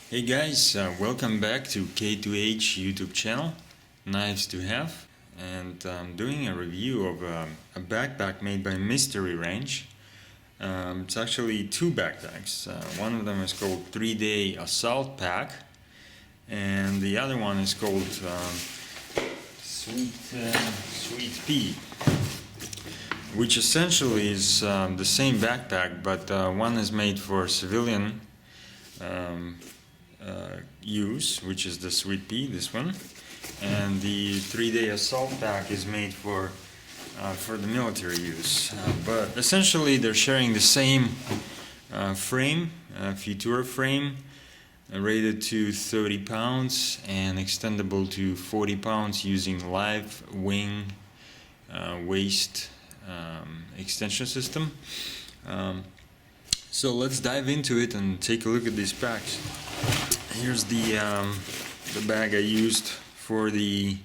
Hey guys, welcome back to K2H YouTube channel, Nice to Have, and I'm doing a review of a backpack made by Mystery Range. It's actually two backpacks. One of them is called 3-Day Assault Pack, and the other one is called Sweetpea, which essentially is the same backpack, but one is made for civilian use, which is the Sweetpea, this one, and the 3-Day Assault Pack is made for the military use. But essentially they're sharing the same frame, Futura frame, rated to 30 pounds and extendable to 40 pounds using live wing waist extension system. So let's dive into it and take a look at these packs. Here's the bag I used for the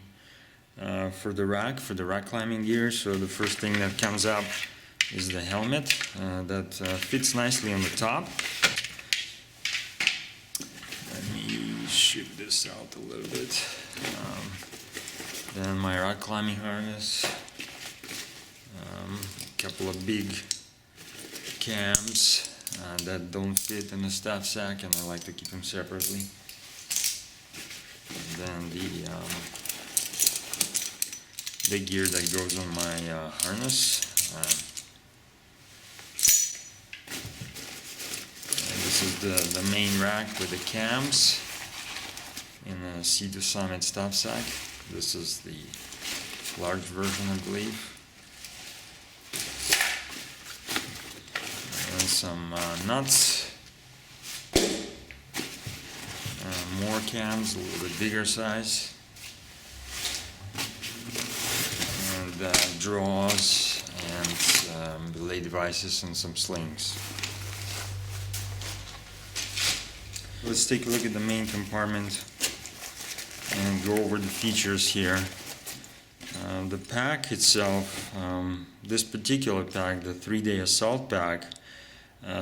rack climbing gear. So the first thing that comes up is the helmet that fits nicely on the top. Let me shift this out a little bit. Then my rock climbing harness, a couple of big cams that don't fit in the staff sack, and I like to keep them separately. And then the gear that goes on my harness. And this is the main rack with the cams in a C2 Summit staff sack. This is the large version, I believe. And some nuts, more cams, a little bit bigger size, and drawers and belay devices and some slings. Let's take a look at the main compartment and go over the features here. The pack itself, this particular pack, the 3-Day Assault Pack,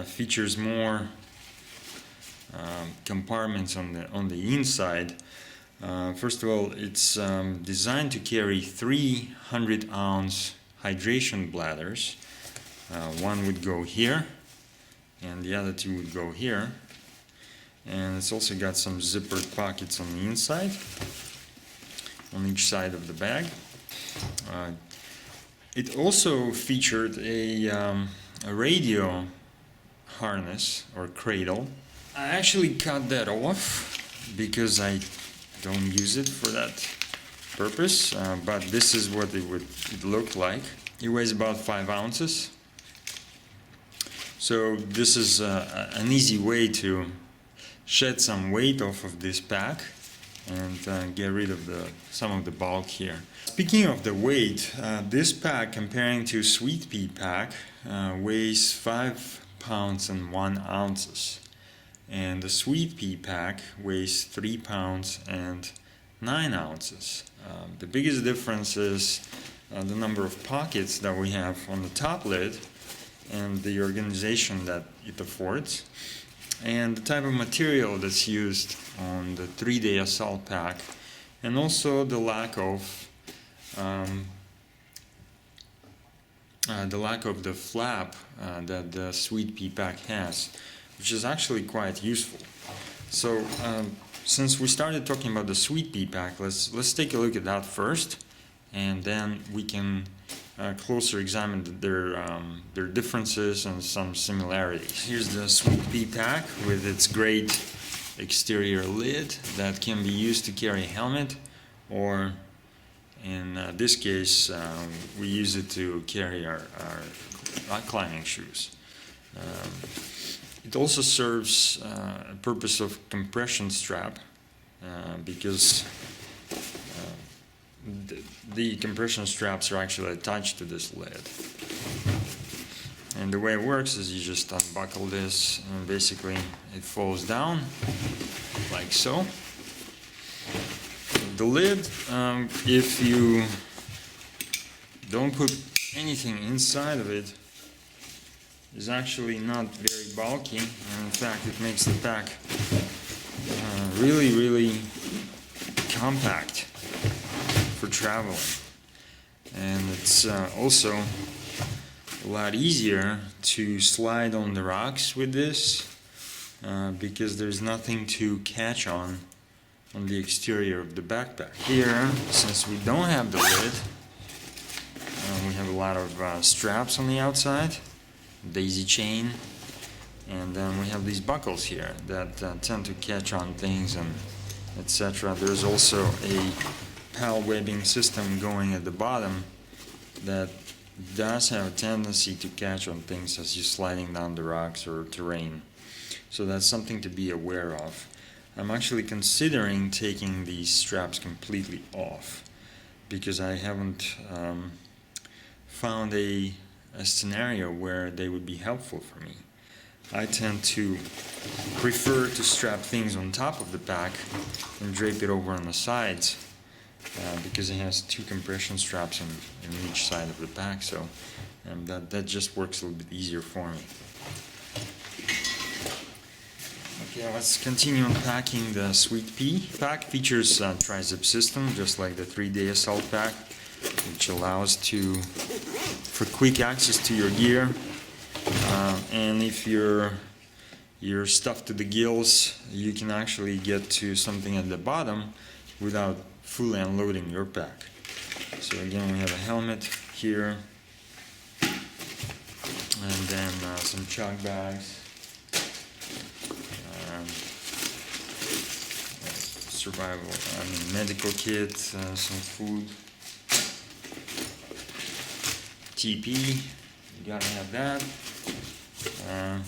features more compartments on the inside. First of all, it's designed to carry 300-ounce hydration bladders. One would go here, and the other two would go here. And it's also got some zippered pockets on the inside, on each side of the bag. It also featured a radio harness or cradle. I actually cut that off because I don't use it for that purpose, but this is what it would look like. It weighs about 5 ounces. So this is an easy way to shed some weight off of this pack and get rid of some of the bulk here. Speaking of the weight, this pack, comparing to Sweetpea pack, weighs 5 pounds and 1 ounces, and the Sweetpea pack weighs 3 pounds and 9 ounces. The biggest difference is the number of pockets that we have on the top lid and the organization that it affords, and the type of material that's used on the 3-Day Assault Pack, and also the lack of the flap that the Sweetpea pack has, which is actually quite useful. So since we started talking about the Sweetpea pack, let's take a look at that first, and then we can closer examine their differences and some similarities. Here's the Sweetpea pack with its great exterior lid that can be used to carry a helmet, or in this case we use it to carry our rock climbing shoes. It also serves a purpose of compression strap because the compression straps are actually attached to this lid. And the way it works is you just unbuckle this and basically it falls down like so. The lid, if you don't put anything inside of it, is actually not very bulky, and in fact it makes the pack really compact for traveling, and it's also a lot easier to slide on the rocks with this because there's nothing to catch on the exterior of the backpack. Here, since we don't have the lid, we have a lot of straps on the outside, daisy chain, and then we have these buckles here that tend to catch on things and etc. There's also a PAL webbing system going at the bottom that does have a tendency to catch on things as you're sliding down the rocks or terrain. So that's something to be aware of. I'm actually considering taking these straps completely off because I haven't found a scenario where they would be helpful for me. I tend to prefer to strap things on top of the pack and drape it over on the sides because it has two compression straps on each side of the pack, so that just works a little bit easier for me. Okay, let's continue unpacking the Sweetpea pack. Features a tri-zip system just like the 3-day assault pack, which allows for quick access to your gear. And if you're stuffed to the gills, you can actually get to something at the bottom without fully unloading your pack. So again, we have a helmet here, and then some chalk bags, medical kit, some food, TP, you gotta have that.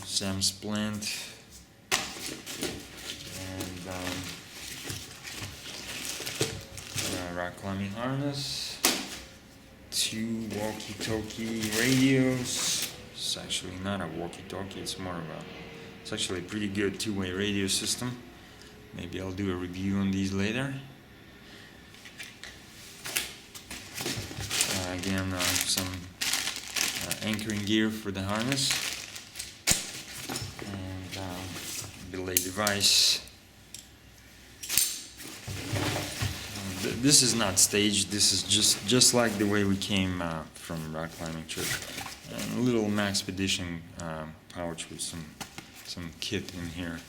Some splint, and rock climbing harness, 2 walkie-talkie radios. It's actually not a walkie-talkie, it's actually a pretty good 2-way radio system. Maybe I'll do a review on these later. Again, some anchoring gear for the harness, and belay device. This is not staged, this is just like the way we came from rock climbing trip. And a little Maxpedition pouch with some kit in here.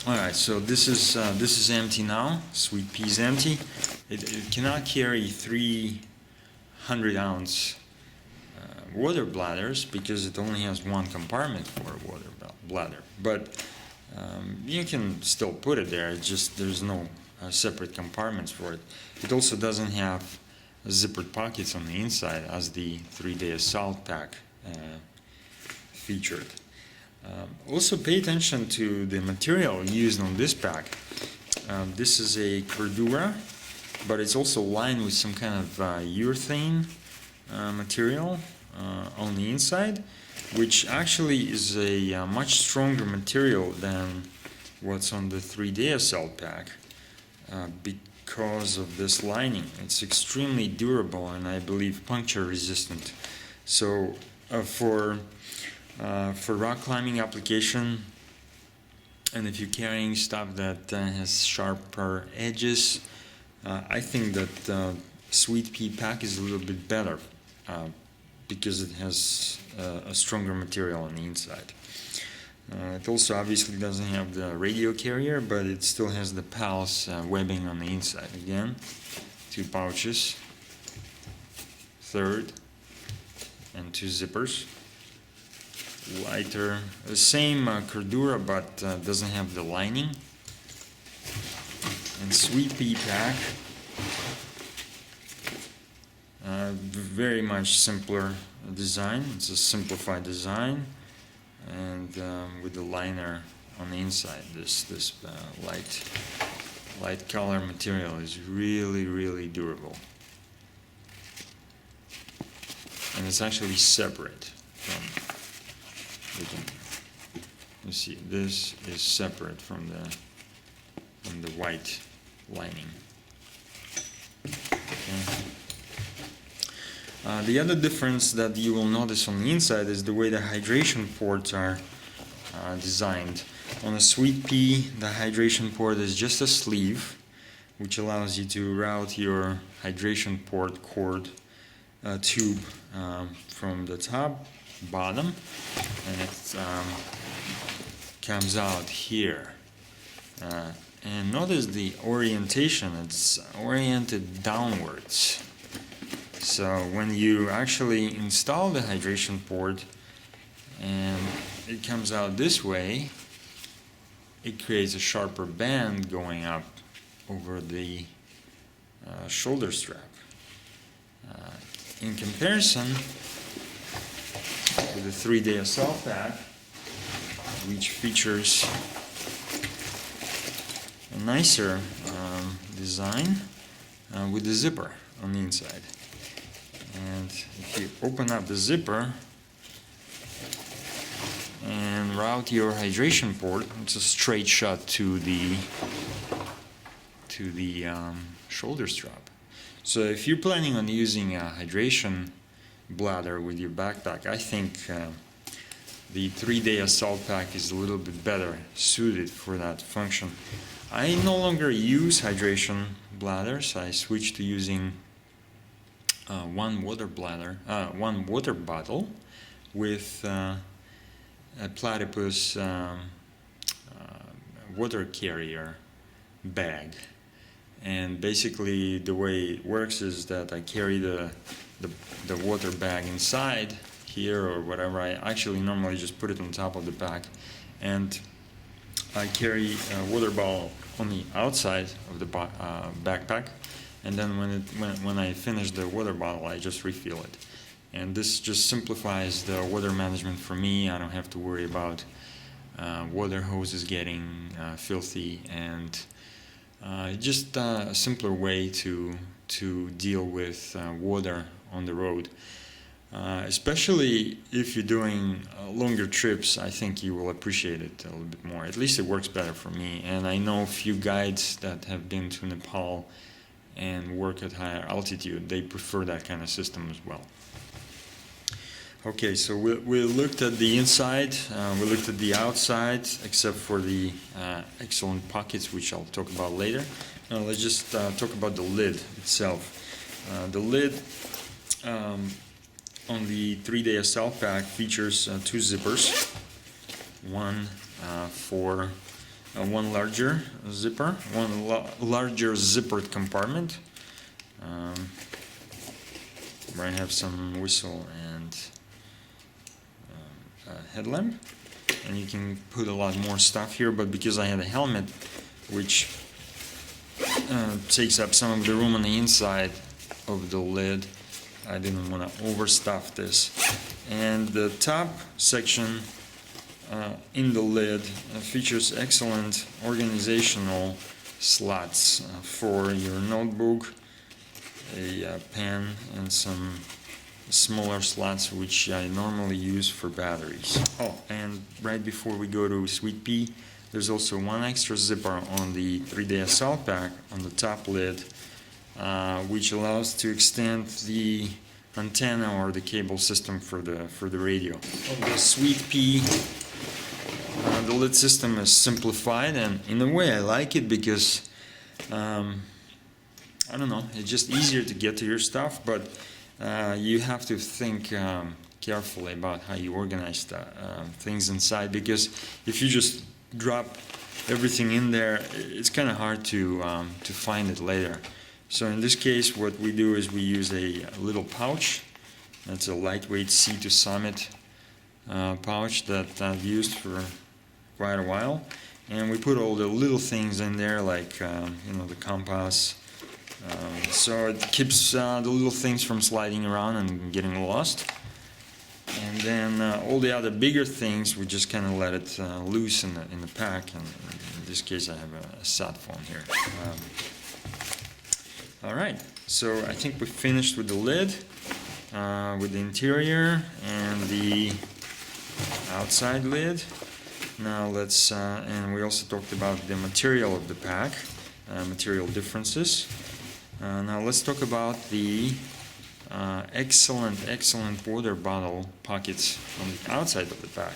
Alright, so this is empty now. Sweetpea is empty. It cannot carry 300-ounce water bladders because it only has one compartment for a water bladder. But you can still put it there. It's just there's no separate compartments for it. It also doesn't have zippered pockets on the inside as the 3-day assault pack featured. Also pay attention to the material used on this pack. This is a Cordura, but it's also lined with some kind of urethane material on the inside, which actually is a much stronger material than what's on the 3-day assault pack because of this lining. It's extremely durable and I believe puncture resistant. So for rock climbing application, and if you're carrying stuff that has sharper edges, I think that Sweetpea pack is a little bit better because it has a stronger material on the inside. It also obviously doesn't have the radio carrier, but it still has the PAL's webbing on the inside. Again, 2 pouches, third, and 2 zippers. Lighter, the same Cordura, but doesn't have the lining. And Sweetpea pack, very much simpler design. It's a simplified design, and with the liner on the inside. This light color material is really durable, and it's actually separate from. You see, this is separate from the white lining. Okay. The other difference that you will notice on the inside is the way the hydration ports are designed. On a Sweetpea, the hydration port is just a sleeve, which allows you to route your hydration port cord tube from the top, bottom, and it comes out here. And notice the orientation, it's oriented downwards. So when you actually install the hydration port and it comes out this way, it creates a sharper band going up over the shoulder strap. In comparison with the 3-day assault pack, which features a nicer design with the zipper on the inside. And if you open up the zipper and route your hydration port, it's a straight shot to the shoulder strap. So if you're planning on using a hydration bladder with your backpack, I think the 3-day assault pack is a little bit better suited for that function. I no longer use hydration bladders. I switched to using one water bottle with a platypus water carrier bag. And basically the way it works is that I carry the water bag inside here or whatever. I actually normally just put it on top of the pack, and I carry a water bottle on the outside of the backpack, and then when I finish the water bottle, I just refill it. And this just simplifies the water management for me. I don't have to worry about water hoses getting filthy, and just a simpler way to deal with water on the road. Especially if you're doing longer trips, I think you will appreciate it a little bit more. At least it works better for me. And I know a few guides that have been to Nepal and work at higher altitude. They prefer that kind of system as well. Okay, so we looked at the inside, we looked at the outside, except for the excellent pockets, which I'll talk about later. Now let's just talk about the lid itself. The lid on the 3-day assault pack features 2 zippers, one for one larger zipper, one larger zippered compartment, where I have some whistle and headlamp, and you can put a lot more stuff here, but because I had a helmet which takes up some of the room on the inside of the lid, I didn't want to overstuff this. And the top section in the lid features excellent organizational slots for your notebook, a pen, and some smaller slots which I normally use for batteries. Oh, and right before we go to Sweetpea, there's also one extra zipper on the 3-day assault pack on the top lid, which allows to extend the antenna or the cable system for the radio. On the Sweetpea, the lid system is simplified, and in a way I like it because I don't know, it's just easier to get to your stuff, but you have to think carefully about how you organize things inside, because if you just drop everything in there, it's kind of hard to find it later. So in this case, what we do is we use a little pouch. That's a lightweight Sea to Summit pouch that I've used for quite a while, and we put all the little things in there, like the compass. So it keeps the little things from sliding around and getting lost. And then all the other bigger things, we just kind of let it loose in the pack. And in this case, I have a sat phone here. All right, so I think we finished with the lid, with the interior and the outside lid. Now let's, and we also talked about the material of the pack, material differences. Now let's talk about the excellent water bottle pockets on the outside of the pack.